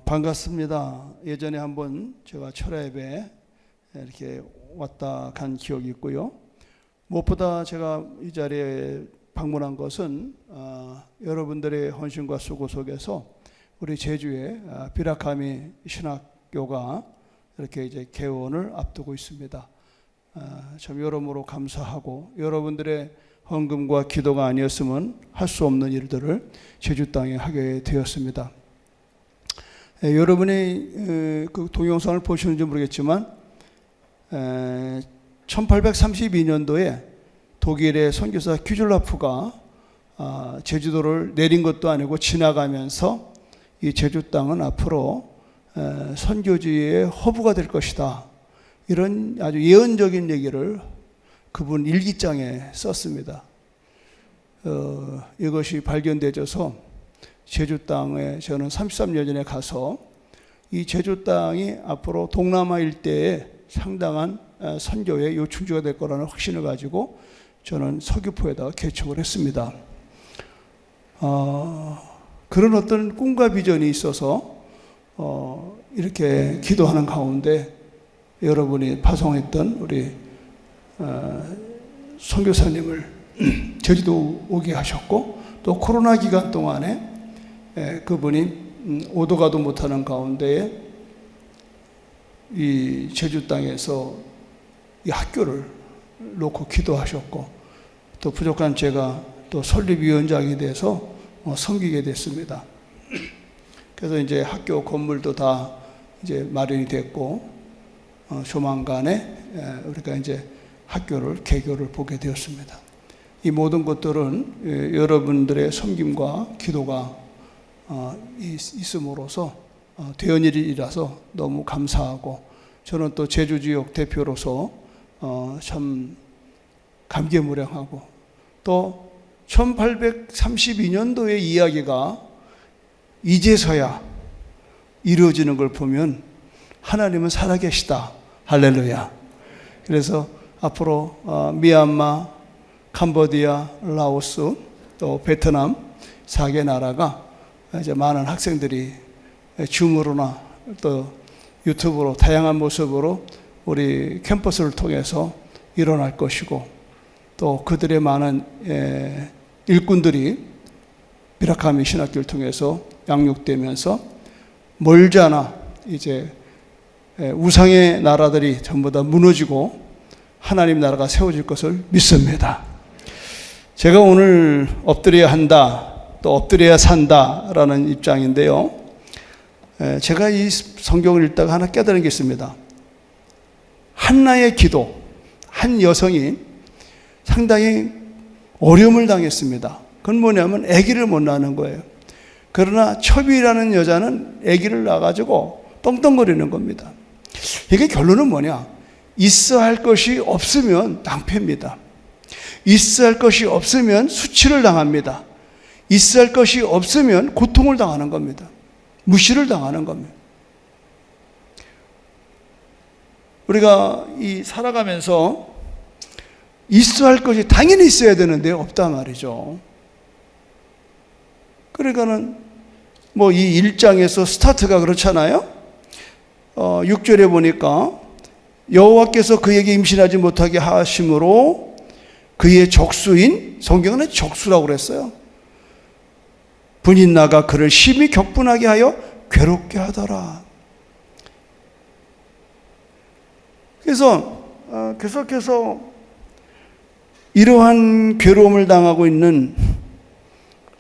반갑습니다. 예전에 한번 제가 철야예배 이렇게 왔다 간 기억이 있고요. 무엇보다 제가 이 자리에 방문한 것은 여러분들의 헌신과 수고 속에서 우리 제주의 비라카미 신학교가 이렇게 이제 개원을 앞두고 있습니다. 참 여러모로 감사하고 여러분들의 헌금과 기도가 아니었으면 할 수 없는 일들을 제주 땅에 하게 되었습니다. 여러분이 그 동영상을 보시는지 모르겠지만 1832년도에 독일의 선교사 퀴즐라프가 제주도를 내린 것도 아니고 지나가면서 이 제주 땅은 앞으로 선교지의 허브가 될 것이다, 이런 아주 예언적인 얘기를 그분 일기장에 썼습니다. 이것이 발견되어서 제주 땅에 저는 33년 전에 가서 이 제주 땅이 앞으로 동남아 일대에 상당한 선교의 요충지가 될 거라는 확신을 가지고 저는 서귀포에다가 개척을 했습니다. 그런 어떤 꿈과 비전이 있어서 이렇게 기도하는 가운데 여러분이 파송했던 우리 선교사님을 제주도 오게 하셨고, 또 코로나 기간 동안에 그분이 오도 가도 못하는 가운데에 이 제주 땅에서 이 학교를 놓고 기도하셨고, 또 부족한 제가 또 설립위원장이 돼서 섬기게 됐습니다. 그래서 이제 학교 건물도 다 이제 마련이 됐고, 조만간에 우리가 이제 학교를 개교를 보게 되었습니다. 이 모든 것들은 여러분들의 섬김과 기도가 있음으로써 되은 일이라서 너무 감사하고, 저는 또 제주 지역 대표로서 참 감개무량하고, 또 1832년도의 이야기가 이제서야 이루어지는 걸 보면 하나님은 살아계시다. 할렐루야. 그래서 앞으로 미얀마, 캄보디아, 라오스, 또 베트남 4개 나라가 이제 많은 학생들이 줌으로나 또 유튜브로 다양한 모습으로 우리 캠퍼스를 통해서 일어날 것이고, 또 그들의 많은 일꾼들이 비라카미 신학교를 통해서 양육되면서 멀지 않아 이제 우상의 나라들이 전부 다 무너지고 하나님 나라가 세워질 것을 믿습니다. 제가 오늘 엎드려야 한다, 또 엎드려야 산다라는 입장인데요. 제가 이 성경을 읽다가 하나 깨달은 게 있습니다. 한나의 기도, 한 여성이 상당히 어려움을 당했습니다. 그건 뭐냐면 아기를 못 낳는 거예요. 그러나 첩이라는 여자는 아기를 낳아가지고 떵떵거리는 겁니다. 이게 결론은 뭐냐? 있어야 할 것이 없으면 낭패입니다. 있어야 할 것이 없으면 수치를 당합니다. 있어야 할 것이 없으면 고통을 당하는 겁니다. 무시를 당하는 겁니다. 우리가 이 살아가면서 있어야 할 것이 당연히 있어야 되는데 없단 말이죠. 그러니까는 뭐 이 1장에서 스타트가 그렇잖아요. 6절에 보니까 여호와께서 그에게 임신하지 못하게 하심으로 그의 적수인, 성경은 적수라고 그랬어요. 분인나가 그를 심히 격분하게 하여 괴롭게 하더라. 그래서 계속해서 이러한 괴로움을 당하고 있는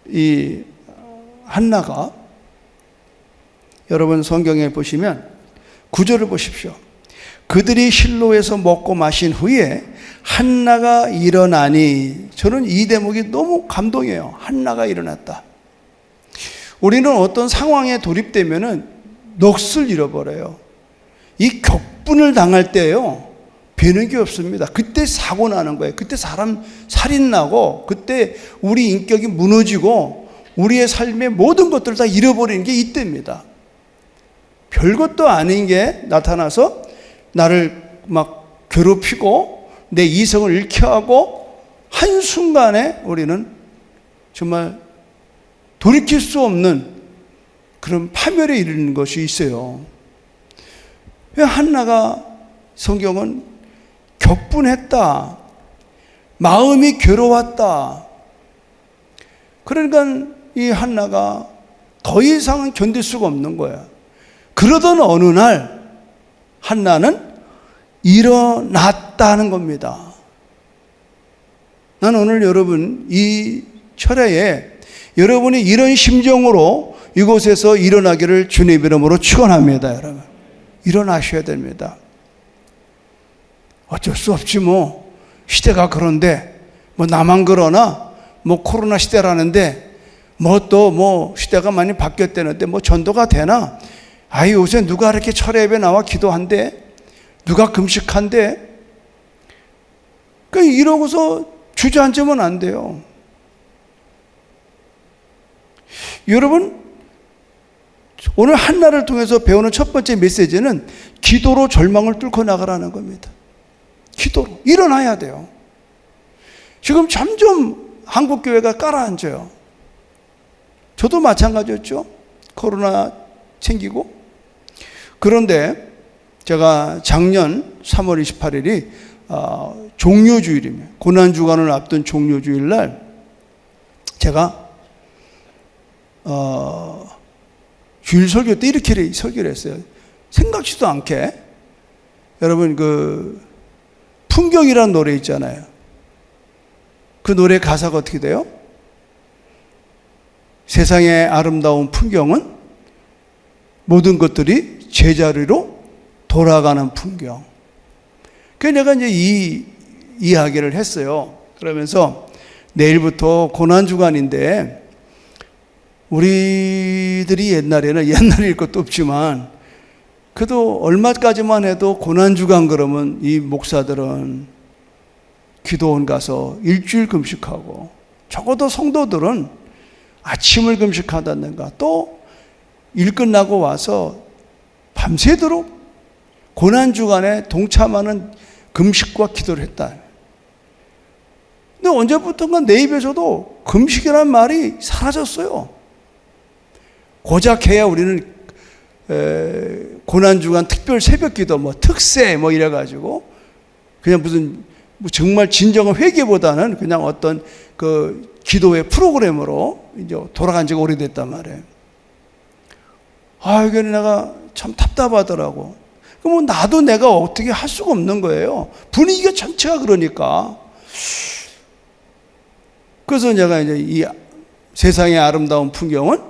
이 한나가, 여러분 성경에 보시면 9절을 보십시오. 그들이 실로에서 먹고 마신 후에 한나가 일어나니, 저는 이 대목이 너무 감동이에요. 한나가 일어났다. 우리는 어떤 상황에 돌입되면은 넋을 잃어버려요. 이 격분을 당할 때요, 배는 게 없습니다. 그때 사고 나는 거예요. 그때 사람 살인 나고, 그때 우리 인격이 무너지고 우리의 삶의 모든 것들을 다 잃어버리는 게 이때입니다. 별것도 아닌 게 나타나서 나를 막 괴롭히고 내 이성을 잃게 하고, 한순간에 우리는 정말 돌이킬 수 없는 그런 파멸에 이르는 것이 있어요. 왜 한나가 성경은 격분했다, 마음이 괴로웠다. 그러니까 이 한나가 더 이상은 견딜 수가 없는 거야. 그러던 어느 날 한나는 일어났다는 겁니다. 난 오늘 여러분 이 철야에 여러분이 이런 심정으로 이곳에서 일어나기를 주님 이름으로 축원합니다. 여러분 일어나셔야 됩니다. 어쩔 수 없지 뭐 시대가 그런데 뭐 나만 그러나 뭐 코로나 시대라는데 뭐 또 뭐 시대가 많이 바뀌었다는데 뭐 전도가 되나? 아이 요새 누가 이렇게 철야 예배 나와 기도한대? 누가 금식한대? 그러니까 이러고서 주저앉으면 안 돼요. 여러분 오늘 한나를 통해서 배우는 첫 번째 메시지는 기도로 절망을 뚫고 나가라는 겁니다. 기도로 일어나야 돼요. 지금 점점 한국교회가 가라앉아요. 저도 마찬가지였죠. 코로나 생기고. 그런데 제가 작년 3월 28일이 종료주일이며 고난주간을 앞둔 종료주일날 제가 주일 설교 때 이렇게 설교를 했어요. 생각지도 않게 여러분 그 풍경이라는 노래 있잖아요. 그 노래 가사가 어떻게 돼요? 세상의 아름다운 풍경은 모든 것들이 제자리로 돌아가는 풍경. 그래서 내가 이제 이 이야기를 했어요. 그러면서 내일부터 고난주간인데 우리들이 옛날일 것도 없지만 그래도 얼마까지만 해도 고난주간 그러면 이 목사들은 기도원 가서 일주일 금식하고 적어도 성도들은 아침을 금식하다든가 또 일 끝나고 와서 밤새도록 고난주간에 동참하는 금식과 기도를 했다. 근데 언제부턴가 내 입에서도 금식이라는 말이 사라졌어요. 고작 해야 우리는 고난주간 특별 새벽기도 뭐 특세 뭐 이래가지고 그냥 무슨 뭐 정말 진정한 회개보다는 그냥 어떤 그 기도의 프로그램으로 이제 돌아간 지가 오래됐단 말이에요. 이게 내가 참 답답하더라고. 그럼 나도 내가 어떻게 할 수가 없는 거예요. 분위기가 전체가 그러니까. 그래서 내가 이제 이 세상의 아름다운 풍경은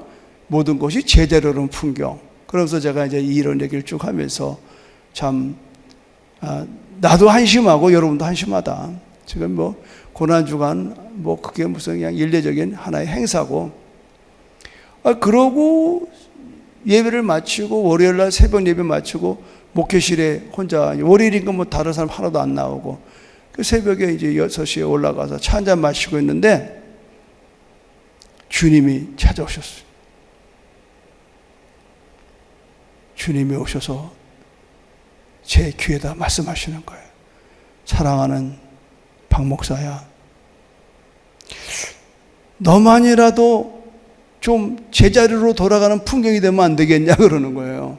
모든 것이 제자리로는 풍경. 그러면서 제가 이제 이런 얘기를 쭉 하면서 참 나도 한심하고 여러분도 한심하다. 지금 뭐 고난주간 뭐 그게 무슨 그냥 일례적인 하나의 행사고. 그러고 예배를 마치고 월요일날 새벽 예배 마치고 목회실에 혼자 월요일인가 뭐 다른 사람 하나도 안 나오고 그 새벽에 이제 6시에 올라가서 차 한잔 마시고 있는데 주님이 찾아오셨어요. 주님이 오셔서 제 귀에다 말씀하시는 거예요. 사랑하는 박 목사야, 너만이라도 좀 제자리로 돌아가는 풍경이 되면 안 되겠냐 그러는 거예요.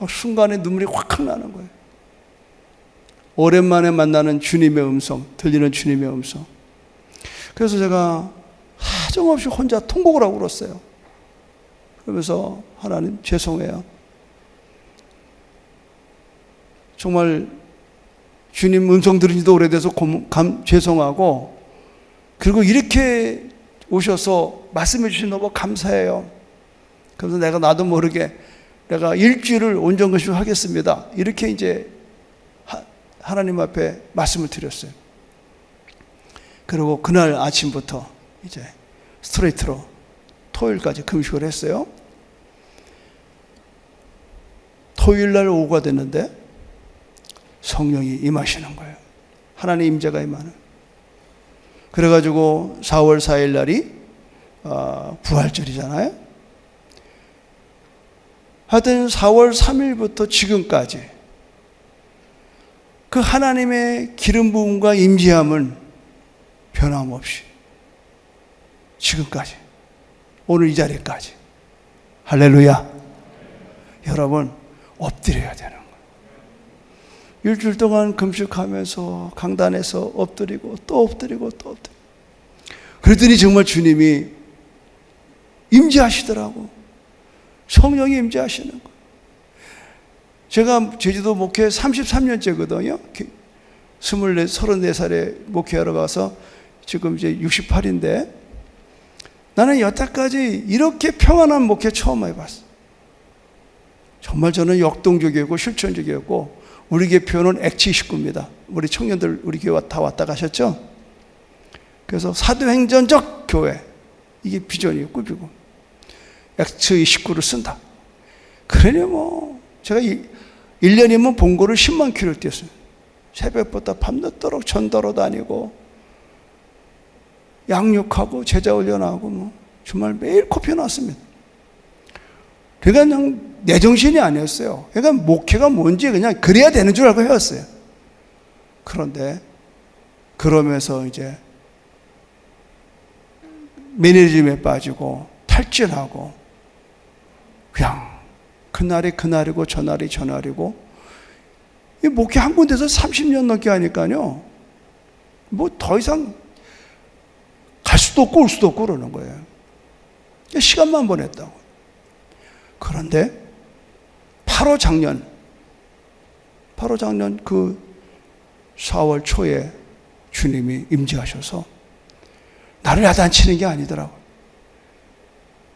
순간에 눈물이 확 나는 거예요. 오랜만에 만나는 주님의 음성, 들리는 주님의 음성. 그래서 제가 하정없이 혼자 통곡을 하고 울었어요. 그러면서 하나님 죄송해요. 정말 주님 음성 들은 지도 오래돼서 죄송하고, 그리고 이렇게 오셔서 말씀해 주신 너무 감사해요. 그래서 내가 나도 모르게 내가 일주일을 온전금식 하겠습니다. 이렇게 이제 하나님 앞에 말씀을 드렸어요. 그리고 그날 아침부터 이제 스트레이트로 토요일까지 금식을 했어요. 토요일날 오후가 됐는데 성령이 임하시는 거예요. 하나님 임재가 임하는. 그래가지고 4월 4일 날이 부활절이잖아요. 하여튼 4월 3일부터 지금까지 그 하나님의 기름 부음과 임재함은 변함없이 지금까지 오늘 이 자리까지. 할렐루야. 여러분, 엎드려야 되는 거예요. 일주일 동안 금식하면서 강단에서 엎드리고 또 엎드리고 또 엎드리고. 그랬더니 정말 주님이 임재하시더라고. 성령이 임재하시는 거예요. 제가 제주도 목회 33년째거든요. 34살에 목회하러 가서 지금 이제 68인데 나는 여태까지 이렇게 평안한 목회 처음 해봤어. 정말 저는 역동적이었고 실천적이었고 우리 교회는 액치 식구입니다. 우리 청년들 우리 교회 다 왔다 가셨죠? 그래서 사도행전적 교회 이게 비전이고 꿈이고 액치 식구를 쓴다. 그러니 뭐 제가 1년이면 봉고를 10만 킬로를 뛰었어요. 새벽부터 밤늦도록 전도로 다니고 양육하고 제자 훈련하고 뭐 정말 매일 코피 났습니다. 그러니까 그냥 내 정신이 아니었어요. 그러니까 목회가 뭔지 그냥 그래야 되는 줄 알고 해왔어요. 그런데 그러면서 이제 매니즘에 빠지고 탈진하고 그냥 그날이 그날이고 저날이 저날이고 이 목회 한 군데서 30년 넘게 하니까요. 뭐 더 이상 갈 수도 없고 올 수도 없고 그러는 거예요. 시간만 보냈다고. 그런데 8호 작년 그 4월 초에 주님이 임재하셔서 나를 야단치는 게 아니더라고요.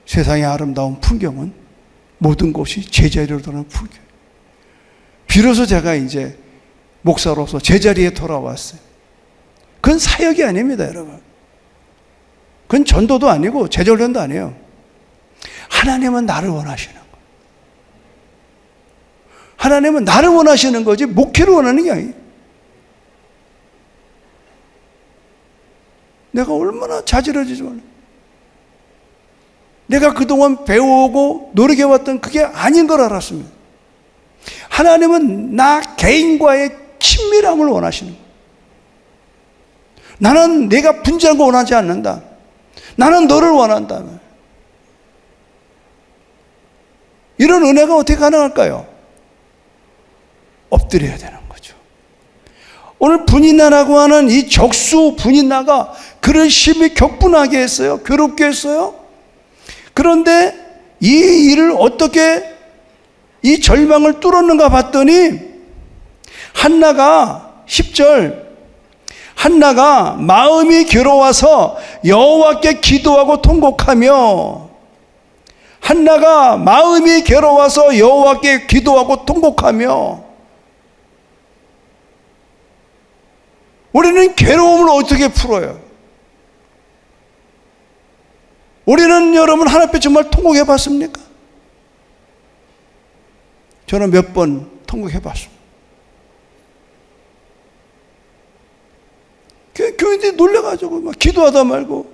세상의 아름다운 풍경은 모든 곳이 제자리로 돌아오는 풍경. 비로소 제가 이제 목사로서 제자리에 돌아왔어요. 그건 사역이 아닙니다, 여러분. 그건 전도도 아니고 제자훈련도 아니에요. 하나님은 나를 원하시는 거예요. 하나님은 나를 원하시는 거지 목회를 원하는 게 아니에요. 내가 얼마나 자지러지지 말라. 내가 그동안 배워오고 노력해왔던 그게 아닌 걸 알았습니다. 하나님은 나 개인과의 친밀함을 원하시는 거예요. 나는 내가 분주한 거 원하지 않는다. 나는 너를 원한다. 이런 은혜가 어떻게 가능할까요? 엎드려야 되는 거죠. 오늘 분인나라고 하는 이 적수 분인나가 그를 심히 격분하게 했어요. 괴롭게 했어요. 그런데 이 일을 어떻게 이 절망을 뚫었는가 봤더니 한나가 10절 한나가 마음이 괴로워서 여호와께 기도하고 통곡하며 한나가 마음이 괴로워서 여호와께 기도하고 통곡하며 우리는 괴로움을 어떻게 풀어요? 우리는 여러분 하나님 앞에 정말 통곡해 봤습니까? 저는 몇 번 통곡해 봤습니다. 교인들이 놀래가지고 막 기도하다 말고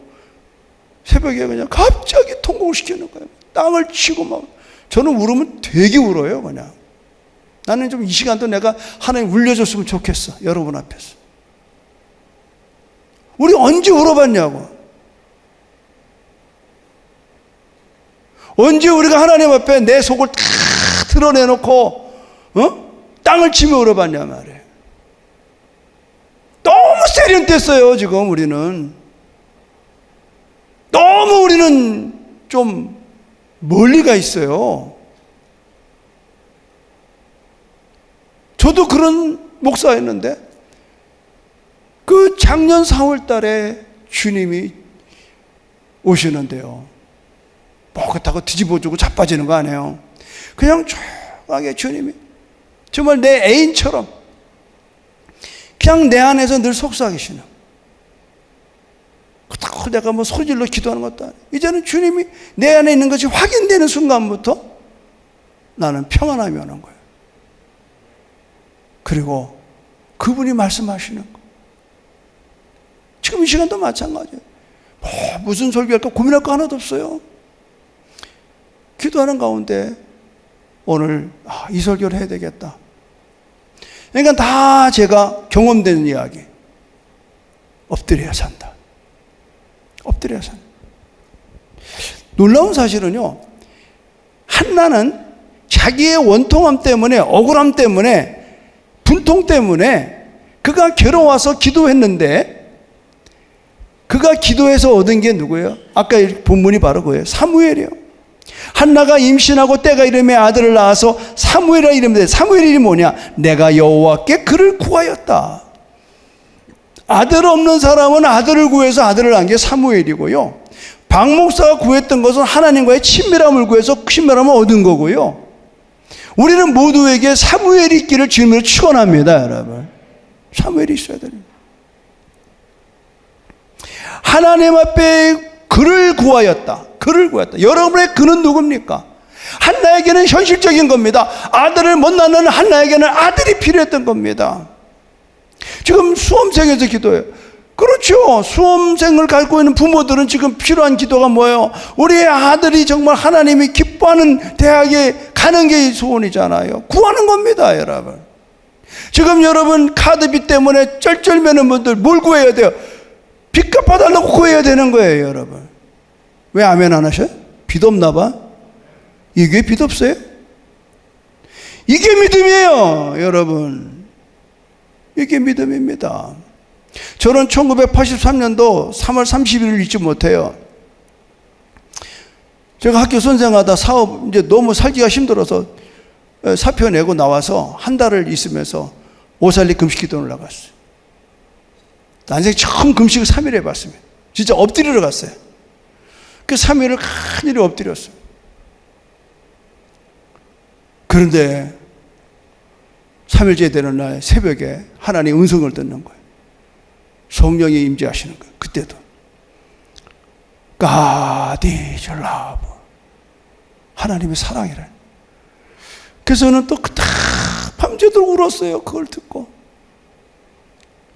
새벽에 그냥 갑자기 통곡을 시키는 거예요. 땅을 치고 막. 저는 울으면 되게 울어요, 그냥. 나는 좀 이 시간도 내가 하나님 울려줬으면 좋겠어, 여러분 앞에서. 우리 언제 울어봤냐고. 언제 우리가 하나님 앞에 내 속을 다 드러내놓고 땅을 치며 울어봤냐 말이에요. 너무 세련됐어요, 지금 우리는. 너무 우리는 좀 멀리 가 있어요. 저도 그런 목사였는데 그 작년 4월 달에 주님이 오시는데요. 뭐 그렇다고 뒤집어주고 자빠지는 거 아니에요. 그냥 조용하게 주님이 정말 내 애인처럼 그냥 내 안에서 늘 속삭이시는. 그렇다고 내가 뭐 소리질러 기도하는 것도 아니에요. 이제는 주님이 내 안에 있는 것이 확인되는 순간부터 나는 평안함이 오는 거예요. 그리고 그분이 말씀하시는 거. 지금 이 시간도 마찬가지예요. 뭐 무슨 설교할까 고민할 거 하나도 없어요. 기도하는 가운데 오늘 이 설교를 해야 되겠다. 그러니까 다 제가 경험되는 이야기. 엎드려야 산다. 엎드려야 산다. 놀라운 사실은요, 한나는 자기의 원통함 때문에, 억울함 때문에, 분통 때문에 그가 괴로워서 기도했는데, 그가 기도해서 얻은 게 누구예요? 아까 본문이 바로 그거예요. 사무엘이에요. 한나가 임신하고 때가 이름에 아들을 낳아서 사무엘이라 이름인데, 사무엘 이름이 뭐냐? 내가 여호와께 그를 구하였다. 아들 없는 사람은 아들을 구해서 아들을 낳은 게 사무엘이고요, 박 목사가 구했던 것은 하나님과의 친밀함을 구해서 친밀함을 얻은 거고요, 우리는 모두에게 사무엘이 있기를 주님으로 축원합니다. 여러분, 사무엘이 있어야 됩니다. 하나님 앞에 그를 구하였다. 그를 구하였다. 여러분의 그는 누굽니까? 한나에게는 현실적인 겁니다. 아들을 못 낳는 한나에게는 아들이 필요했던 겁니다. 지금 수험생에서 기도해요. 그렇죠. 수험생을 갖고 있는 부모들은 지금 필요한 기도가 뭐예요? 우리의 아들이 정말 하나님이 기뻐하는 대학에 가는 게 소원이잖아요. 구하는 겁니다, 여러분. 지금 여러분 카드비 때문에 쩔쩔매는 분들 뭘 구해야 돼요? 빚 갚아달라고 구해야 되는 거예요, 여러분. 왜 아멘 안 하셔요? 빚 없나 봐? 이게 빚 없어요? 이게 믿음이에요, 여러분. 이게 믿음입니다. 저는 1983년도 3월 30일을 잊지 못해요. 제가 학교 선생하다 사업 이제 너무 살기가 힘들어서 사표 내고 나와서 한 달을 있으면서 오살리 금식 기도를 나갔어요. 난생 처음 금식을 3일 해봤습니다. 진짜 엎드리러 갔어요. 그 3일을 간절히 엎드렸어요. 그런데 3일째 되는 날 새벽에 하나님 음성을 듣는 거예요. 성령이 임재하시는 거예요. 그때도 God is love, 하나님의 사랑이래. 그래서 저는 또 밤새도록 울었어요. 그걸 듣고.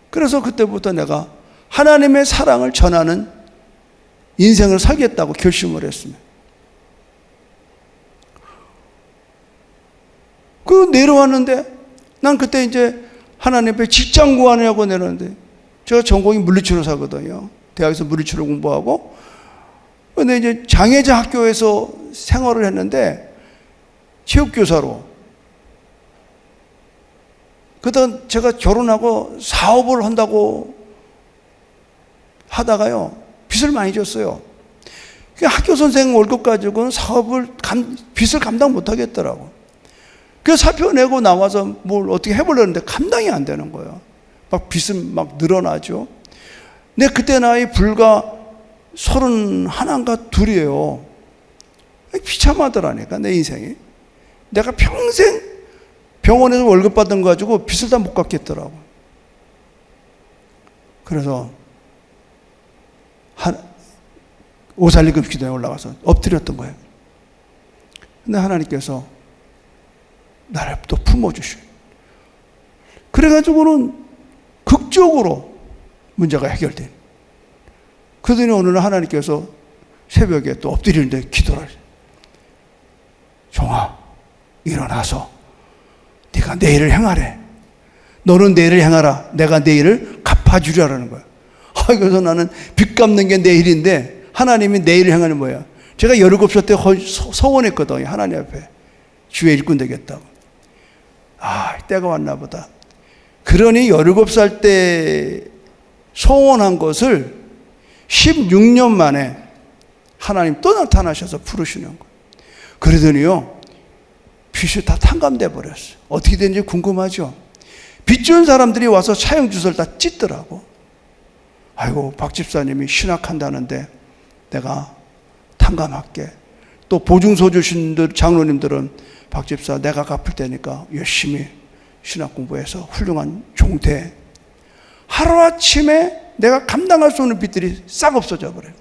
그래서 그때부터 내가 하나님의 사랑을 전하는 인생을 살겠다고 결심을 했습니다. 그 내려왔는데, 난 그때 이제 하나님 앞에 직장 구하느냐고 내렸는데, 제가 전공이 물리치료사거든요. 대학에서 물리치료 공부하고. 근데 이제 장애자 학교에서 생활을 했는데, 체육교사로. 그러다 제가 결혼하고 사업을 한다고 하다가요, 빚을 많이 졌어요. 학교 선생 월급 가지고는 빚을 감당 못 하겠더라고. 그래서 사표 내고 나와서 뭘 어떻게 해보려는데 감당이 안 되는 거예요. 막 빚은 막 늘어나죠. 근데 그때 나이 불과 31인가 2이에요. 비참하더라니까, 내 인생이. 내가 평생 병원에서 월급 받은 거 가지고 빚을 다 못 갚겠더라고. 그래서 오살리 금식기도에 올라가서 엎드렸던 거예요. 근데 하나님께서 나를 또 품어주시고, 그래가지고는 극적으로 문제가 해결된. 그러더니 오늘 하나님께서 새벽에 또 엎드리는데 기도를 하세요. 종아, 일어나서 네가 내일을 행하래. 너는 내일을 행하라. 내가 내일을 갚아주려라는 거야. 그래서 나는 빚 갚는 게 내일인데, 하나님이 내일을 행하는 뭐야? 제가 17살 때 서원했거든요. 하나님 앞에. 주의 일꾼 되겠다고. 때가 왔나 보다. 그러니 17살 때 소원한 것을 16년 만에 하나님 또 나타나셔서 부르시는 거예요. 그러더니요, 빚이 다 탕감돼 버렸어요. 어떻게 된지 궁금하죠? 빚 준 사람들이 와서 차용 주소를 다 찢더라고. 아이고, 박 집사님이 신학한다는데 내가 탕감할게. 또 보증서 주신 장로님들은 박 집사 내가 갚을 테니까 열심히 신학 공부해서 훌륭한 종대. 하루아침에 내가 감당할 수 없는 빚들이 싹 없어져 버려요.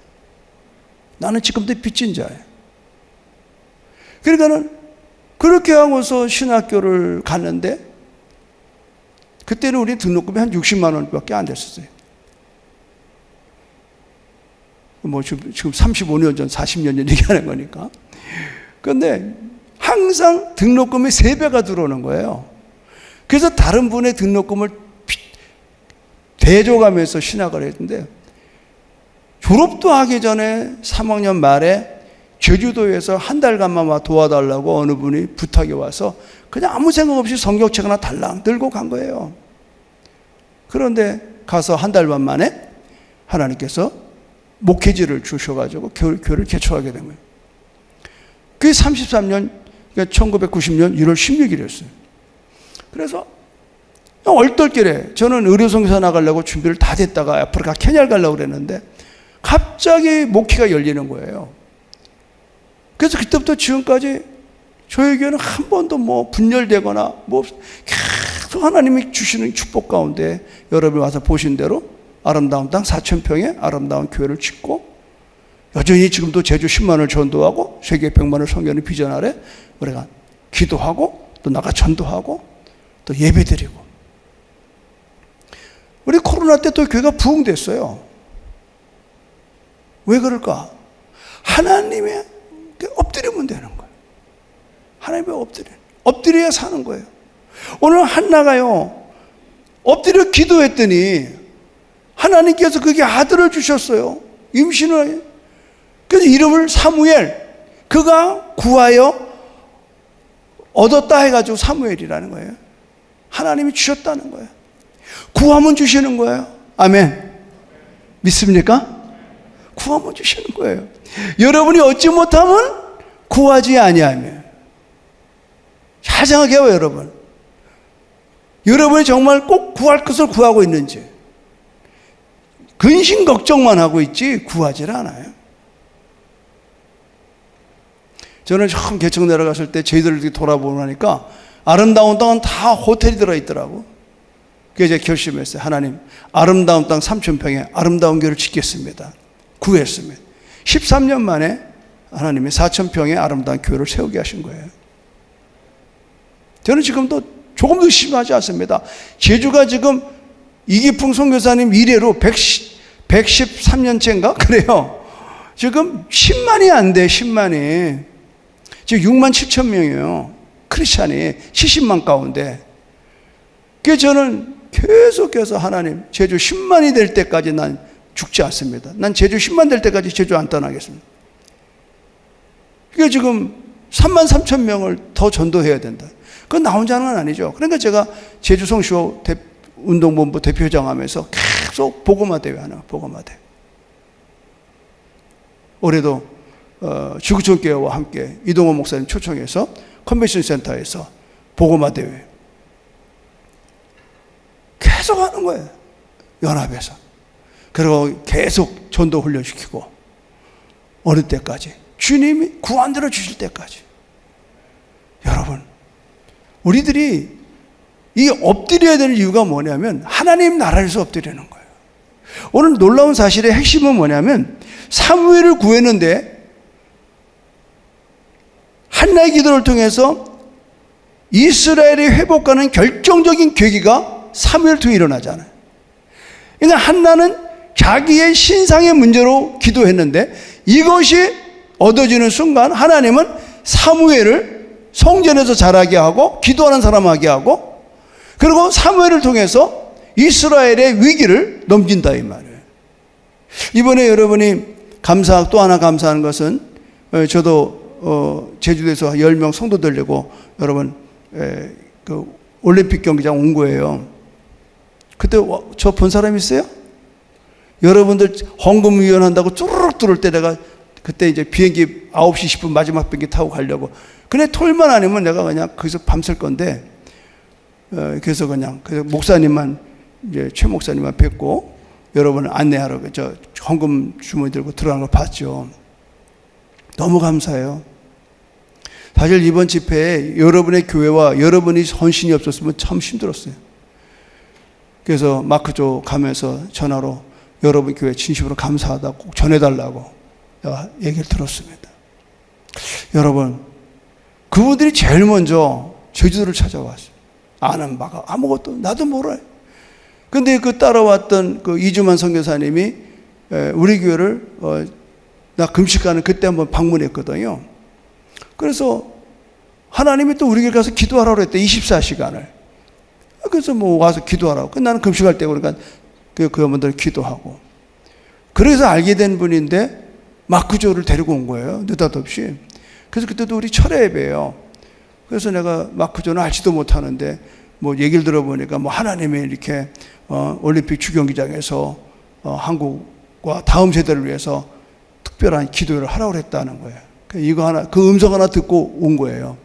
나는 지금도 빚진 자예요. 그러니까는 그렇게 하고서 신학교를 갔는데, 그때는 우리 등록금이 한 60만 원밖에 안 됐었어요. 뭐 지금 35년 전, 40년 전 얘기하는 거니까. 그런데 항상 등록금이 3배가 들어오는 거예요. 그래서 다른 분의 등록금을 대줘가면서 신학을 했는데, 졸업도 하기 전에 3학년 말에 제주도에서 한 달간만 와 도와달라고 어느 분이 부탁이 와서 그냥 아무 생각 없이 성경책 하나 달랑 들고 간 거예요. 그런데 가서 한 달 반 만에 하나님께서 목회지를 주셔가지고 교회를 개척하게 된 거예요. 그게 33년, 그러니까 1990년 1월 16일이었어요. 그래서 얼떨결에 저는 의료선교사 나가려고 준비를 다 됐다가 아프리카 케냐를 가려고 그랬는데 갑자기 목회가 열리는 거예요. 그래서 그때부터 지금까지 저희 교회는 한 번도 뭐 분열되거나 뭐 계속 하나님이 주시는 축복 가운데 여러분이 와서 보신 대로 아름다운 땅 4,000평의 아름다운 교회를 짓고 여전히 지금도 제주 10만을 전도하고 세계 100만을 섬기는 비전 아래 우리가 기도하고 또 나가 전도하고 또 예배드리고 우리 코로나 때 또 교회가 부흥됐어요. 왜 그럴까? 하나님의 엎드리면 되는 거예요. 하나님의 엎드려야 사는 거예요. 오늘 한나가요 엎드려 기도했더니 하나님께서 그게 아들을 주셨어요. 임신을. 그래서 이름을 사무엘, 그가 구하여 얻었다 해가지고 사무엘이라는 거예요. 하나님이 주셨다는 거예요. 구하면 주시는 거예요. 아멘. 믿습니까? 구하면 주시는 거예요. 여러분이 얻지 못하면 구하지 아니하며. 잘 생각해요, 여러분. 여러분이 정말 꼭 구할 것을 구하고 있는지. 근심 걱정만 하고 있지 구하질 않아요. 저는 처음 개척 내려갔을 때 저희들 돌아보고 나니까 아름다운 땅은 다 호텔이 들어있더라고. 그래서 제가 결심했어요. 하나님, 아름다운 땅 3,000평에 아름다운 교회를 짓겠습니다. 구했습니다. 13년 만에 하나님이 4,000평의 아름다운 교회를 세우게 하신 거예요. 저는 지금도 조금도 의심하지 않습니다. 제주가 지금 이기풍 선교사님 이래로 113년째인가? 그래요. 지금 10만이 안 돼, 10만이. 지금 6만 7천 명이에요. 크리스찬이 70만 가운데. 그래서 저는 계속해서 하나님, 제주 10만이 될 때까지 난 죽지 않습니다. 난 제주 10만 될 때까지 제주 안 떠나겠습니다. 그게 지금 3만 3천 명을 더 전도해야 된다. 그건 나 혼자 하는 건 아니죠. 그러니까 제가 제주 성시호 운동본부 대표장 하면서 계속 복음화대회 하나, 복음화대회. 올해도 지구촌교회와 함께 이동호 목사님 초청해서 컨벤션 센터에서 복음화대회 계속 하는 거예요. 연합에서. 그리고 계속 전도 훈련시키고 어느 때까지 주님이 구원들어 주실 때까지. 여러분, 우리들이 이 엎드려야 되는 이유가 뭐냐면 하나님 나라에서 엎드리는 거예요. 오늘 놀라운 사실의 핵심은 뭐냐면 사무엘을 구했는데 한나의 기도를 통해서 이스라엘의 회복하는 결정적인 계기가 사무엘 통해 일어나잖아요. 그러니까 한나는 자기의 신상의 문제로 기도했는데 이것이 얻어지는 순간 하나님은 사무엘을 성전에서 자라게 하고 기도하는 사람하게 하고 그리고 사무엘을 통해서 이스라엘의 위기를 넘긴다 이 말이에요. 이번에 여러분이 또 하나 감사하는 것은 저도 제주도에서 10명 성도 되려고 여러분 그 올림픽 경기장 온 거예요. 그때 저 본 사람 있어요? 여러분들 헌금 위원한다고 쭈르륵 들어올 때 내가 그때 이제 비행기 9시 10분 마지막 비행기 타고 가려고. 근데 토요일만 아니면 내가 그냥 거기서 밤샐 건데, 그래서 목사님만, 이제 최 목사님만 뵙고 여러분을 안내하러 저 헌금 주머니 들고 들어가는 걸 봤죠. 너무 감사해요. 사실 이번 집회에 여러분의 교회와 여러분이 헌신이 없었으면 참 힘들었어요. 그래서 마크조 가면서 전화로 여러분 교회 진심으로 감사하다고 꼭 전해달라고 내가 얘기를 들었습니다. 여러분, 그분들이 제일 먼저 제주도를 찾아왔어요. 아는 바가 아무것도 나도 몰라요. 근데 그 따라왔던 그 이주만 선교사님이 우리 교회를 나 금식하는 그때 한번 방문했거든요. 그래서 하나님이 또 우리 교회 가서 기도하라고 했대. 24시간을. 그래서 뭐 와서 기도하라고. 나는 금식할 때 그러니까 그 여러분들 기도하고. 그래서 알게 된 분인데 마크조를 데리고 온 거예요. 느닷없이. 그래서 그때도 우리 철야 예배예요. 그래서 내가 마크조는 알지도 못하는데 뭐 얘기를 들어보니까 뭐 하나님이 이렇게 올림픽 주경기장에서 한국과 다음 세대를 위해서 특별한 기도를 하라고 그랬다는 거예요. 이거 하나, 그 음성 하나 듣고 온 거예요.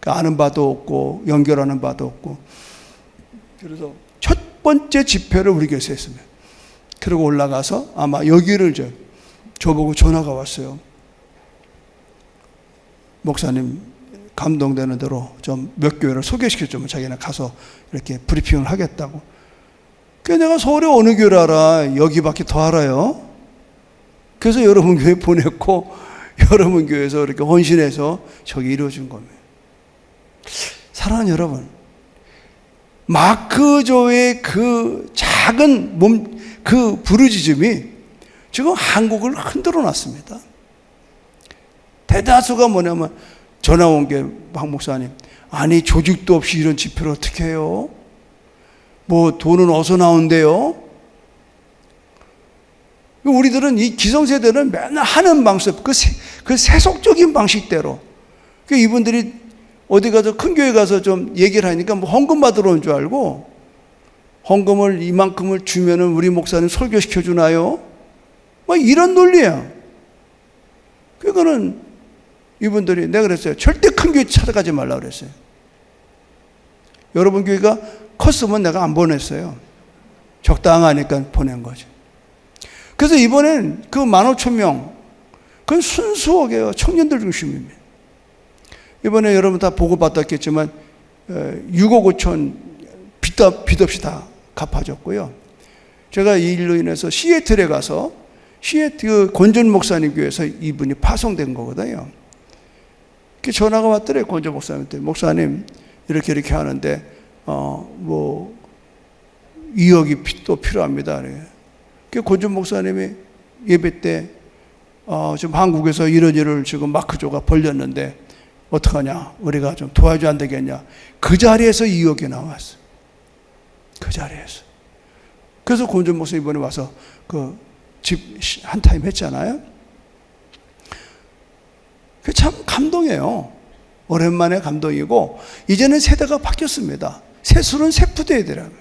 아는 바도 없고 연결하는 바도 없고. 그래서 첫 번째 집회를 우리 교회에서 했습니다. 그리고 올라가서 아마 여기를 저보고 전화가 왔어요. 목사님 감동되는 대로 좀 몇 교회를 소개시켜주면 자기는 가서 이렇게 브리핑을 하겠다고. 그래서 내가 서울에 어느 교회를 알아? 여기밖에 더 알아요. 그래서 여러분 교회 보냈고 여러분 교회에서 이렇게 헌신해서 저기 이루어진 겁니다. 사랑하는 여러분, 마크조의 그 작은 그 부르짖음이 지금 한국을 흔들어 놨습니다. 대다수가 뭐냐면 전화 온 게 박 목사님, 아니 조직도 없이 이런 집회를 어떻게 해요? 뭐 돈은 어디서 나온대요? 우리들은 이 기성세대는 맨날 하는 방식, 그 세속적인 방식대로. 이분들이 어디 가서 큰 교회 가서 좀 얘기를 하니까 뭐 헌금 받으러 온 줄 알고, 헌금을 이만큼을 주면은 우리 목사님 설교시켜 주나요? 뭐 이런 논리야. 그거는 이분들이, 내가 그랬어요. 절대 큰 교회 찾아가지 말라고 그랬어요. 여러분 교회가 컸으면 내가 안 보냈어요. 적당하니까 보낸 거죠. 그래서 이번엔 그 15,000명, 그건 순수하게요. 청년들 중심입니다. 이번에 여러분 다 보고받았겠지만 6억 5천 빚 없이 다 갚아줬고요. 제가 이 일로 인해서 시애틀에 가서 시애틀 권전 목사님 교회에서 이분이 파송된 거거든요. 전화가 왔더래요. 권전 목사님한테. 목사님 이렇게 하는데 뭐 2억이 또 필요합니다. 그 권전 목사님이 예배 때 지금 한국에서 이런 일을 지금 마크조가 벌렸는데 어떡하냐, 우리가 좀 도와줘야 안 되겠냐. 그 자리에서 2억이 나왔어. 그 자리에서. 그래서 권전 목사님 이번에 와서 그 집 한 타임 했잖아요. 그 참 감동이에요. 오랜만에 감동이고, 이제는 세대가 바뀌었습니다. 세술은 세푸대야 되라고요.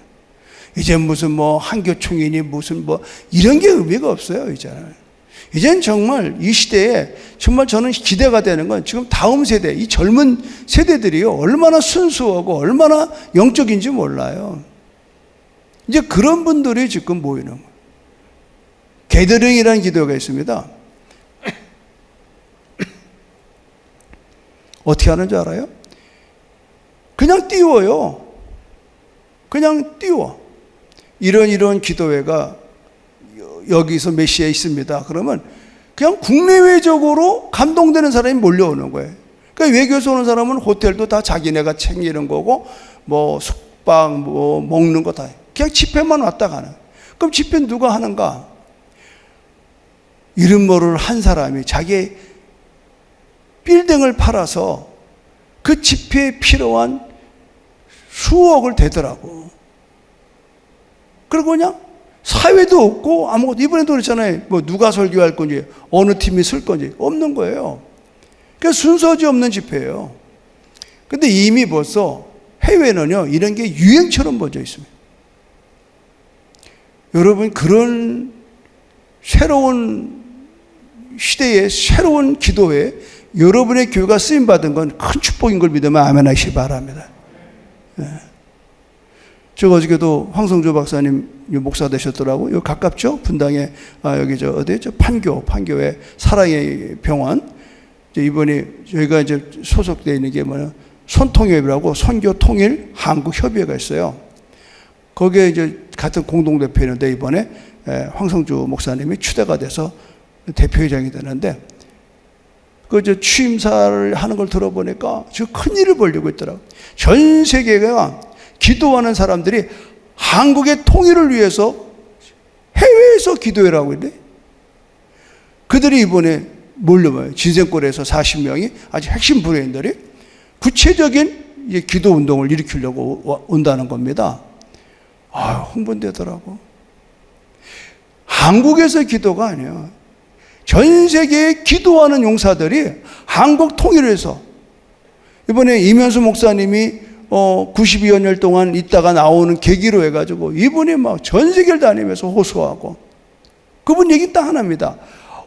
이제 무슨 뭐 한교총이니 무슨 뭐 이런 게 의미가 없어요. 이제는 정말 이 시대에 정말 저는 기대가 되는 건 지금 다음 세대, 이 젊은 세대들이요, 얼마나 순수하고 얼마나 영적인지 몰라요. 이제 그런 분들이 지금 모이는 거예요. 게더링이라는 기도가 있습니다. 어떻게 하는 줄 알아요? 그냥 띄워요. 그냥 띄워. 이런 기도회가 여기서 몇 시에 있습니다. 그러면 그냥 국내외적으로 감동되는 사람이 몰려오는 거예요. 그러니까 외교에서 오는 사람은 호텔도 다 자기네가 챙기는 거고, 뭐 숙박, 뭐 먹는 거 다 그냥 집회만 왔다 가는. 그럼 집회 누가 하는가? 이름 모를 한 사람이 자기 빌딩을 팔아서 그 집회에 필요한 수억을 대더라고. 그리고 그냥 사회도 없고 아무것도, 이번에도 그랬잖아요. 뭐 누가 설교할 건지, 어느 팀이 쓸 건지 없는 거예요. 그러니까 순서지 없는 집회예요. 근데 이미 벌써 해외는요, 이런 게 유행처럼 번져 있습니다. 여러분, 그런 새로운 시대의 새로운 기도에 여러분의 교회가 쓰임받은 건 큰 축복인 걸 믿으면 아멘 하시기 바랍니다. 저 어저께도 황성조 박사님 목사 되셨더라고. 여기 가깝죠? 분당에, 여기 어디죠? 판교의 사랑의 병원. 이번에 저희가 이제 소속되어 있는 게 뭐냐, 손통협이라고 선교 통일 한국 협의회가 있어요. 거기에 이제 같은 공동대표 있는데 이번에 황성주 목사님이 추대가 돼서 대표회장이 되는데, 그 이제 취임사를 하는 걸 들어보니까 지금 큰 일을 벌이고 있더라고요. 전 세계가 기도하는 사람들이 한국의 통일을 위해서 해외에서 기도해라고 했는데, 그들이 이번에 몰려와요. 진생골에서 40명이 아주 핵심 브레인들이 구체적인 기도 운동을 일으키려고 온다는 겁니다. 흥분되더라고. 한국에서 기도가 아니에요. 전 세계에 기도하는 용사들이 한국 통일을 해서, 이번에 이면수 목사님이 92여 년 동안 있다가 나오는 계기로 해가지고 이분이 막 전 세계를 다니면서 호소하고, 그분 얘기 딱 하나입니다.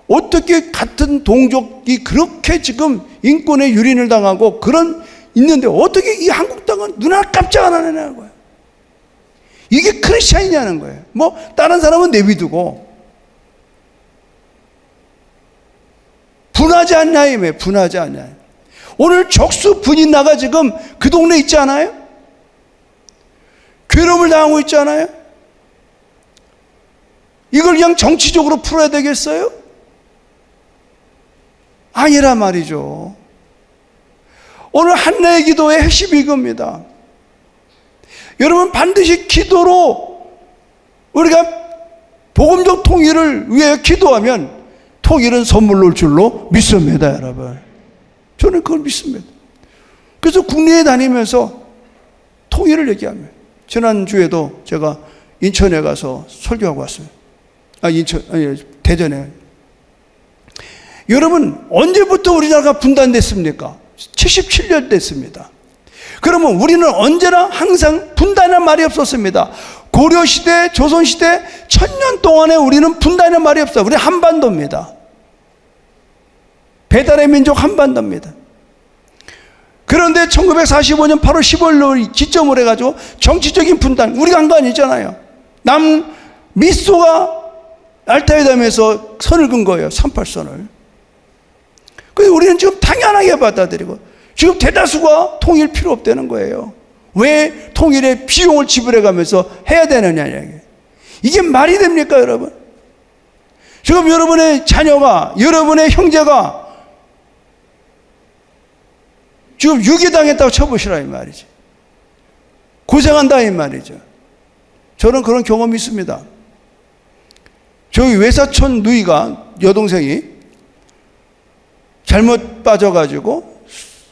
어떻게 같은 동족이 그렇게 지금 인권에 유린을 당하고 그런 있는데 어떻게 이 한국 땅은 눈 하나 깜짝 안 하냐는 거예요. 이게 크리스찬이냐는 거예요. 뭐 다른 사람은 내비두고. 분하지 않냐 이메, 분하지 않냐. 오늘 적수 분인나가 지금 그 동네 있지 않아요? 괴로움을 당하고 있지 않아요? 이걸 그냥 정치적으로 풀어야 되겠어요? 아니란 말이죠. 오늘 한나의 기도의 핵심이 이겁니다. 여러분, 반드시 기도로 우리가 복음적 통일을 위해 기도하면 통일은 선물로 올 줄로 믿습니다, 여러분. 저는 그걸 믿습니다. 그래서 국내에 다니면서 통일을 얘기합니다. 지난주에도 제가 인천에 가서 설교하고 왔어요. 대전에. 여러분, 언제부터 우리나라가 분단됐습니까? 77년 됐습니다. 그러면 우리는 언제나 항상 분단이라는 말이 없었습니다. 고려시대, 조선시대 1000년 동안에 우리는 분단이라는 말이 없어요. 우리 한반도입니다. 배달의 민족 한반도입니다. 그런데 1945년 8월 15일로 기점을 해가지고 정치적인 분단, 우리가 한 거 아니잖아요. 미소가 알타회담에서 선을 긋은 거예요. 38선을. 그래서 우리는 지금 당연하게 받아들이고, 지금 대다수가 통일 필요 없다는 거예요. 왜 통일에 비용을 지불해 가면서 해야 되느냐. 이게 말이 됩니까, 여러분? 지금 여러분의 자녀가, 여러분의 형제가 지금 유괴당했다고 쳐보시라 이 말이지. 고생한다 이 말이죠. 저는 그런 경험이 있습니다. 저희 외사촌 누이가, 여동생이 잘못 빠져가지고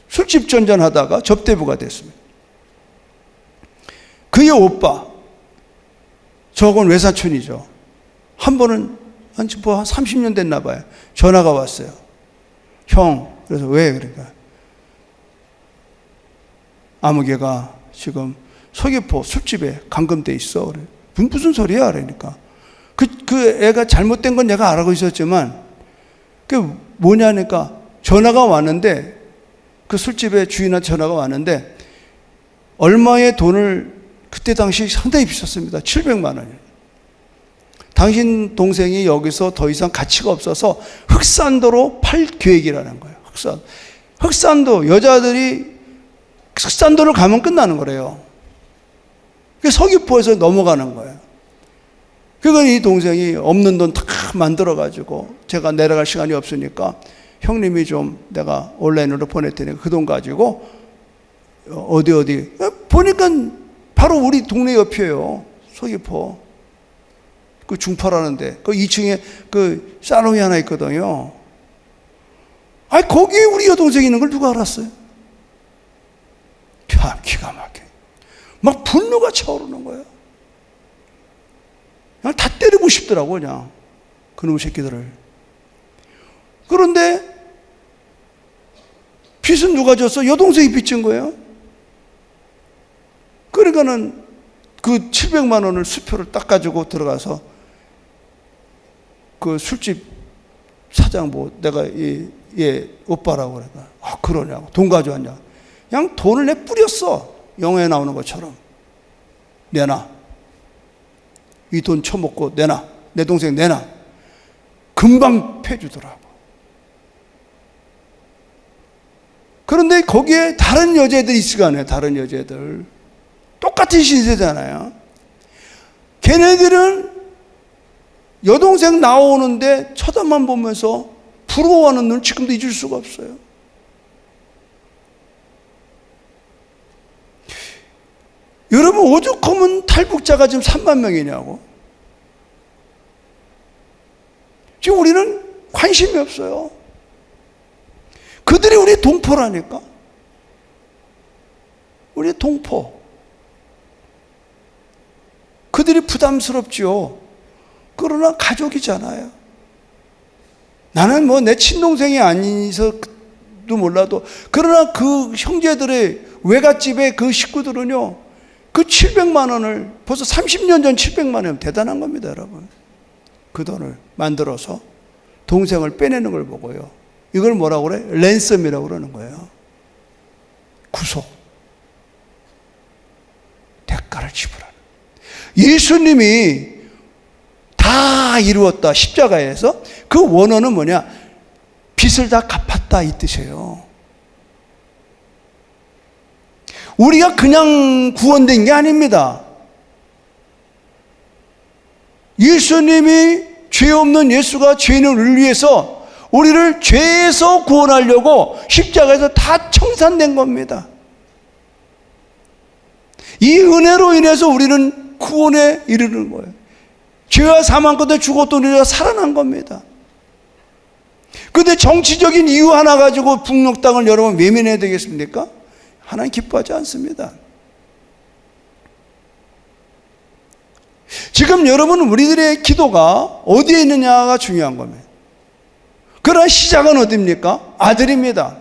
술집 전전하다가 접대부가 됐습니다. 그의 오빠, 저건 외사촌이죠. 한 번은 한 30년 됐나 봐요. 전화가 왔어요. 형, 그래서 왜 그러니까 아무개가 지금 서귀포 술집에 감금돼 있어. 그래. 무슨 소리야? 그러니까 그 애가 잘못된 건 내가 알고 있었지만 그 뭐냐니까 전화가 왔는데, 그 술집의 주인한테 전화가 왔는데 얼마의 돈을, 그때 당시 상당히 비쌌습니다. 700만 원이에요. 당신 동생이 여기서 더 이상 가치가 없어서 흑산도로 팔 계획이라는 거예요. 흑산도 여자들이 흑산도를 가면 끝나는 거래요. 서귀포에서 넘어가는 거예요. 그건 이 동생이 없는 돈 다 만들어가지고, 제가 내려갈 시간이 없으니까 형님이 좀 내가 온라인으로 보낼 테니까 그 돈 가지고 어디 보니까 바로 우리 동네 옆이에요. 서귀포 그 중파라는데 그 2층에 그 살롱이 하나 있거든요. 아니 거기에 우리 여동생이 있는 걸 누가 알았어요? 참 기가 막혀. 막 분노가 차오르는 거예요. 그냥 다 때리고 싶더라고, 그냥 그놈의 새끼들을. 그런데 빚은 누가 졌어? 여동생이 빚진 거예요. 그러니까는 그 700만 원을 수표를 딱 가지고 들어가서 그 술집 사장 내가 얘 오빠라고 그러니까 그러냐고, 돈 가져왔냐. 그냥 돈을 내 뿌렸어. 영화에 나오는 것처럼. 내놔. 이 돈 처먹고 내놔. 내 동생 내놔. 금방 패주더라고. 그런데 거기에 다른 여자애들이 있을 거 아니에요. 다른 여자애들. 똑같은 신세잖아요. 걔네들은 여동생 나오는데 쳐다만 보면서 부러워하는 눈을 지금도 잊을 수가 없어요. 여러분, 오죽하면 탈북자가 지금 3만 명이냐고. 지금 우리는 관심이 없어요. 그들이 우리 동포라니까. 우리 동포. 그들이 부담스럽지요. 그러나 가족이잖아요. 나는 뭐 내 친동생이 아니서도 몰라도, 그러나 그 형제들의 외갓집의 그 식구들은요, 그 700만 원을 벌써 30년 전 700만 원, 대단한 겁니다, 여러분. 그 돈을 만들어서 동생을 빼내는 걸 보고요, 이걸 뭐라고 그래? 랜섬이라고 그러는 거예요. 구속. 대가를 지불하는. 예수님이 다 이루었다, 십자가에서. 그 원어는 뭐냐? 빚을 다 갚았다, 이 뜻이에요. 우리가 그냥 구원된 게 아닙니다. 예수님이, 죄 없는 예수가 죄인을 위해서 우리를 죄에서 구원하려고 십자가에서 다 청산된 겁니다. 이 은혜로 인해서 우리는 구원에 이르는 거예요. 죄와 사망 끝에 죽었던 우리가 살아난 겁니다. 그런데 정치적인 이유 하나 가지고 북녘 땅을 여러분 외면해야 되겠습니까? 하나님 기뻐하지 않습니다. 지금 여러분, 우리들의 기도가 어디에 있느냐가 중요한 겁니다. 그러나 시작은 어디입니까? 아들입니다.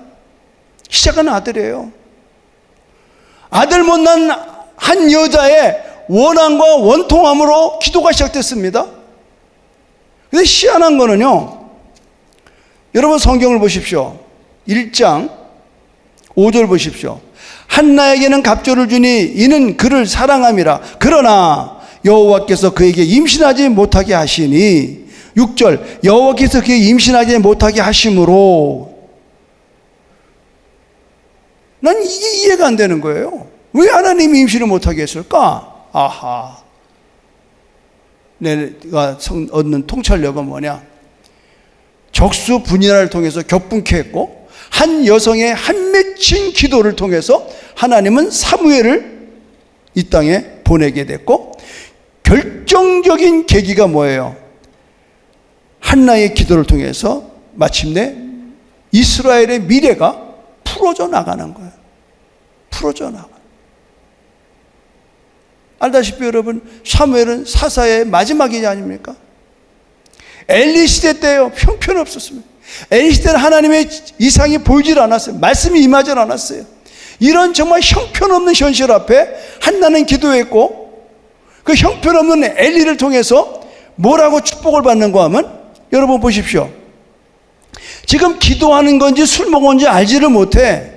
시작은 아들이에요. 아들 못난 한 여자의 원한과 원통함으로 기도가 시작됐습니다. 근데 희한한 거는요, 여러분 성경을 보십시오. 1장 5절 보십시오. 한나에게는 갑조를 주니 이는 그를 사랑함이라. 그러나 여호와께서 그에게 임신하지 못하게 하시니, 6절, 여호와께서 그에게 임신하지 못하게 하심으로. 난 이게 이해가 안 되는 거예요. 왜 하나님이 임신을 못하게 했을까? 아하, 내가 얻는 통찰력은 뭐냐? 적수 분인화를 통해서 격분케 했고, 한 여성의 한 맺힌 기도를 통해서 하나님은 사무엘을 이 땅에 보내게 됐고, 결정적인 계기가 뭐예요? 한나의 기도를 통해서 마침내 이스라엘의 미래가 풀어져 나가는 거예요. 풀어져 나가. 알다시피 여러분, 사무엘은 사사의 마지막이지 아닙니까? 엘리 시대 때요, 형편없었습니다. 엘리 시대는 하나님의 이상이 보이질 않았어요. 말씀이 임하질 않았어요. 이런 정말 형편없는 현실 앞에 한나는 기도했고, 그 형편없는 엘리를 통해서 뭐라고 축복을 받는가 하면, 여러분 보십시오. 지금 기도하는 건지 술 먹은지 알지를 못해.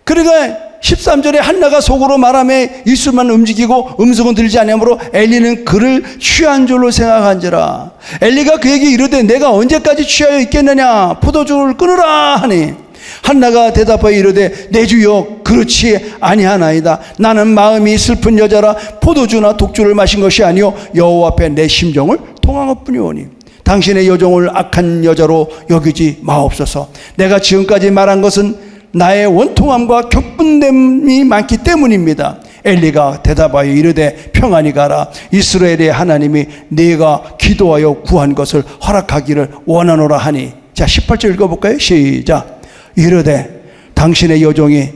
그러니까 13절에 한나가 속으로 말하며 입술만 움직이고 음성은 들리지 아니하므로 엘리는 그를 취한 줄로 생각한지라. 엘리가 그에게 이르되 내가 언제까지 취하여 있겠느냐? 포도주를 끊으라 하니, 한나가 대답하여 이르되 내 주여 그렇지 아니하나이다. 나는 마음이 슬픈 여자라 포도주나 독주를 마신 것이 아니요 여호와 앞에 내 심정을 통한 것뿐이오니 당신의 여종을 악한 여자로 여기지 마옵소서. 내가 지금까지 말한 것은 나의 원통함과 격분됨이 많기 때문입니다. 엘리가 대답하여 이르되 평안히 가라. 이스라엘의 하나님이 네가 기도하여 구한 것을 허락하기를 원하노라 하니. 자, 18절 읽어볼까요? 시작. 이르되 당신의 여종이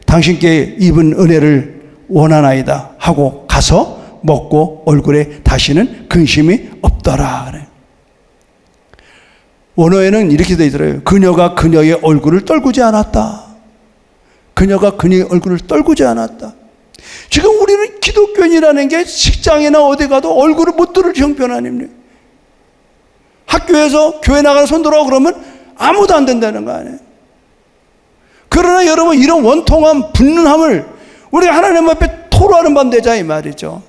당신께 입은 은혜를 원하나이다 하고 가서 먹고 얼굴에 다시는 근심이 없더라 그래. 원어에는 이렇게 되어 있더라고요. 그녀가 그녀의 얼굴을 떨구지 않았다. 그녀가 그녀의 얼굴을 떨구지 않았다. 지금 우리는 기독교인이라는 게 직장이나 어디 가도 얼굴을 못 들을 형편 아닙니까? 학교에서 교회 나가서 손 들어 그러면 아무도 안 된다는 거 아니에요. 그러나 여러분, 이런 원통함, 분노함을 우리가 하나님 앞에 토로하는 밤 되자 이 말이죠.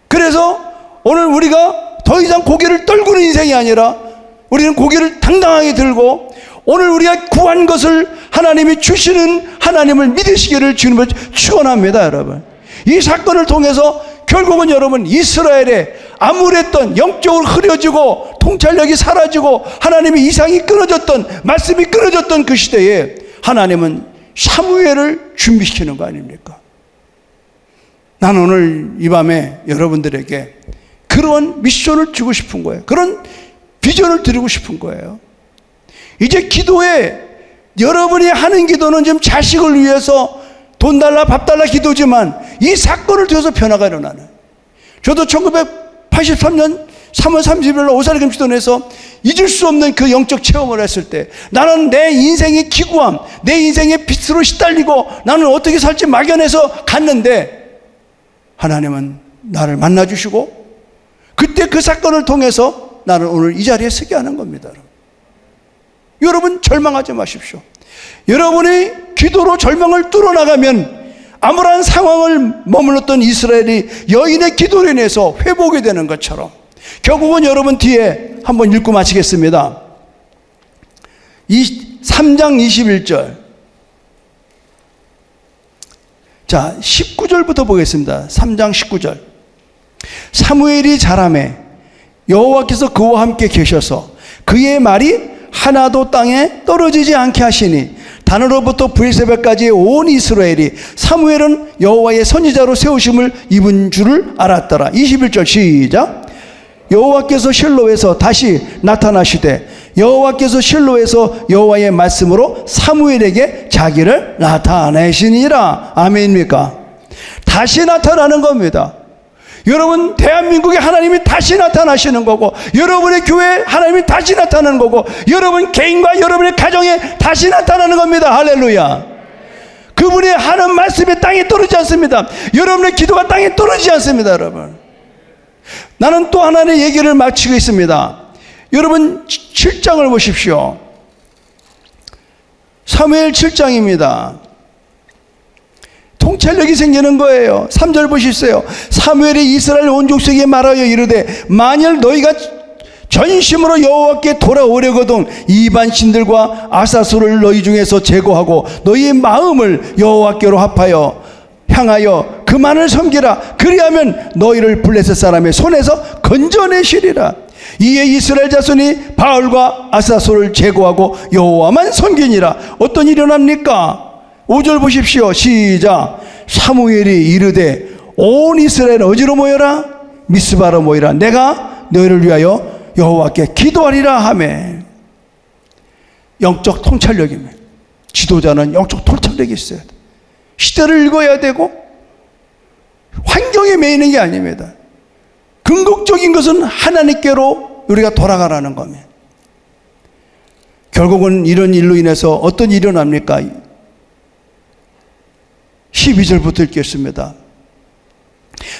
그래서 오늘 우리가 더 이상 고개를 떨구는 인생이 아니라 우리는 고개를 당당하게 들고 오늘 우리가 구한 것을 하나님이 주시는 하나님을 믿으시기를 주님을 축원합니다. 여러분, 이 사건을 통해서 결국은 여러분, 이스라엘의 암울했던, 영적으로 흐려지고 통찰력이 사라지고 하나님의 이상이 끊어졌던, 말씀이 끊어졌던 그 시대에 하나님은 사무엘을 준비시키는 거 아닙니까? 나는 오늘 이 밤에 여러분들에게 그런 미션을 주고 싶은 거예요. 그런 비전을 드리고 싶은 거예요. 이제 기도에, 여러분이 하는 기도는 지금 자식을 위해서 돈 달라 밥 달라 기도지만 이 사건을 통해서 변화가 일어나는. 저도 1983년 3월 30일 날 오사리금 기도원에서 잊을 수 없는 그 영적 체험을 했을 때 나는 내 인생의 기구함, 내 인생의 빛으로 시달리고 나는 어떻게 살지 막연해서 갔는데 하나님은 나를 만나주시고 그때 그 사건을 통해서 나는 오늘 이 자리에 서게 하는 겁니다. 여러분 절망하지 마십시오. 여러분의 기도로 절망을 뚫어나가면 암울한 상황을 머물렀던 이스라엘이 여인의 기도로 인해서 회복이 되는 것처럼 결국은 여러분 뒤에 한번 읽고 마치겠습니다. 3장 21절. 자, 19절부터 보겠습니다. 3장 19절. 사무엘이 자라매 여호와께서 그와 함께 계셔서 그의 말이 하나도 땅에 떨어지지 않게 하시니 단으로부터 브엘세바까지 온 이스라엘이 사무엘은 여호와의 선지자로 세우심을 입은 줄을 알았더라. 21절 시작. 여호와께서 실로에서 다시 나타나시되 여호와께서 실로에서 여호와의 말씀으로 사무엘에게 자기를 나타내시니라. 아멘입니까? 다시 나타나는 겁니다. 여러분 대한민국에 하나님이 다시 나타나시는 거고 여러분의 교회에 하나님이 다시 나타나는 거고 여러분 개인과 여러분의 가정에 다시 나타나는 겁니다. 할렐루야. 그분이 하는 말씀이 땅에 떨어지지 않습니다. 여러분의 기도가 땅에 떨어지지 않습니다. 여러분, 나는 또 하나의 얘기를 마치고 있습니다. 여러분 7장을 보십시오. 사무엘 7장입니다. 통찰력이 생기는 거예요. 3절 보시세요. 사무엘이 이스라엘 온 족속에게 말하여 이르되 만일 너희가 전심으로 여호와께 돌아오려거든 이방 신들과 아사수를 너희 중에서 제거하고 너희의 마음을 여호와께로 향하여 그만을 섬기라. 그리하면 너희를 블레셋 사람의 손에서 건져내시리라. 이에 이스라엘 자손이 바알과 아사수를 제거하고 여호와만 섬기니라. 어떤 일이 일어납니까? 5절 보십시오. 시작. 사무엘이 이르되 온 이스라엘 어디로 모여라? 미스바로 모이라. 내가 너희를 위하여 여호와께 기도하리라 하매. 영적 통찰력입니다. 지도자는 영적 통찰력이 있어야 돼. 시대를 읽어야 되고 환경에 매이는 게 아닙니다. 궁극적인 것은 하나님께로 우리가 돌아가라는 겁니다. 결국은 이런 일로 인해서 어떤 일이 일어납니까? 12절부터 읽겠습니다.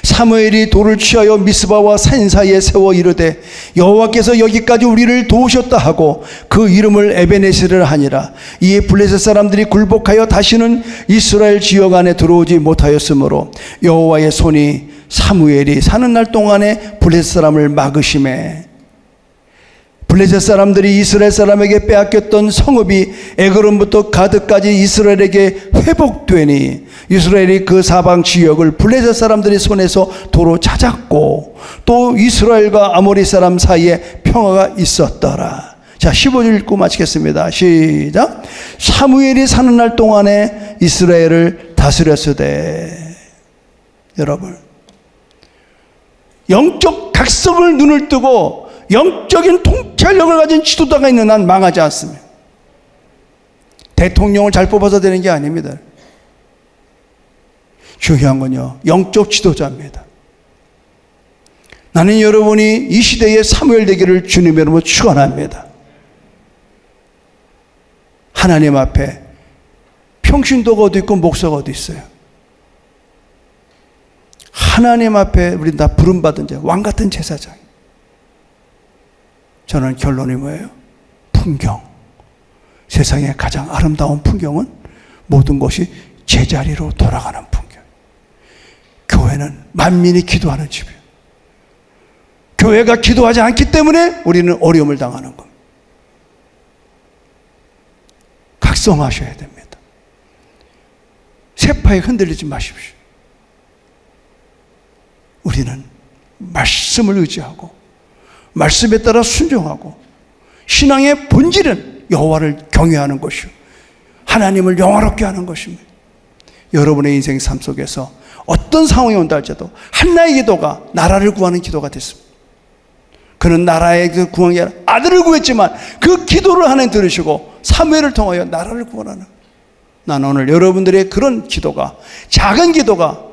사무엘이 돌을 취하여 미스바와 산 사이에 세워 이르되 여호와께서 여기까지 우리를 도우셨다 하고 그 이름을 에베네스를 하니라. 이에 블레셋 사람들이 굴복하여 다시는 이스라엘 지역 안에 들어오지 못하였으므로 여호와의 손이 사무엘이 사는 날 동안에 블레셋 사람을 막으심에 블레셋 사람들이 이스라엘 사람에게 빼앗겼던 성읍이 에그론부터 가드까지 이스라엘에게 회복되니 이스라엘이 그 사방 지역을 블레셋 사람들의 손에서 도로 찾았고 또 이스라엘과 아모리 사람 사이에 평화가 있었더라. 자, 15절 읽고 마치겠습니다. 시작. 사무엘이 사는 날 동안에 이스라엘을 다스렸으되. 여러분, 영적 각성을 눈을 뜨고 영적인 통찰력을 가진 지도자가 있는 한 망하지 않습니다. 대통령을 잘 뽑아서 되는 게 아닙니다. 중요한 건요, 영적 지도자입니다. 나는 여러분이 이 시대의 사무엘 되기를 주님의 이름으로 축원합니다. 하나님 앞에 평신도가 어디 있고 목사가 어디 있어요? 하나님 앞에 우리 다 부름받은 자, 왕같은 제사장. 저는 결론이 뭐예요? 풍경. 세상의 가장 아름다운 풍경은 모든 것이 제자리로 돌아가는 풍경. 교회는 만민이 기도하는 집이에요. 교회가 기도하지 않기 때문에 우리는 어려움을 당하는 겁니다. 각성하셔야 됩니다. 세파에 흔들리지 마십시오. 우리는 말씀을 의지하고 말씀에 따라 순종하고 신앙의 본질은 여호와를 경외하는 것이요 하나님을 영화롭게 하는 것입니다. 여러분의 인생 삶 속에서 어떤 상황이 온다 할지라도 한나의 기도가 나라를 구하는 기도가 됐습니다. 그는 나라의 그 구원이 아니라 아들을 구했지만 그 기도를 하나님 들으시고 사무엘을 통하여 나라를 구원하는, 나는 오늘 여러분들의 그런 기도가, 작은 기도가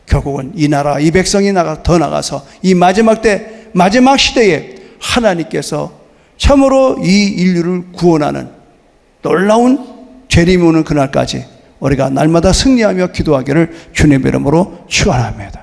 결국은 이 나라, 이 백성이 더 나가서 이 마지막 때 마지막 시대에 하나님께서 참으로 이 인류를 구원하는 놀라운 재림이 오는 그날까지 우리가 날마다 승리하며 기도하기를 주님의 이름으로 축원합니다.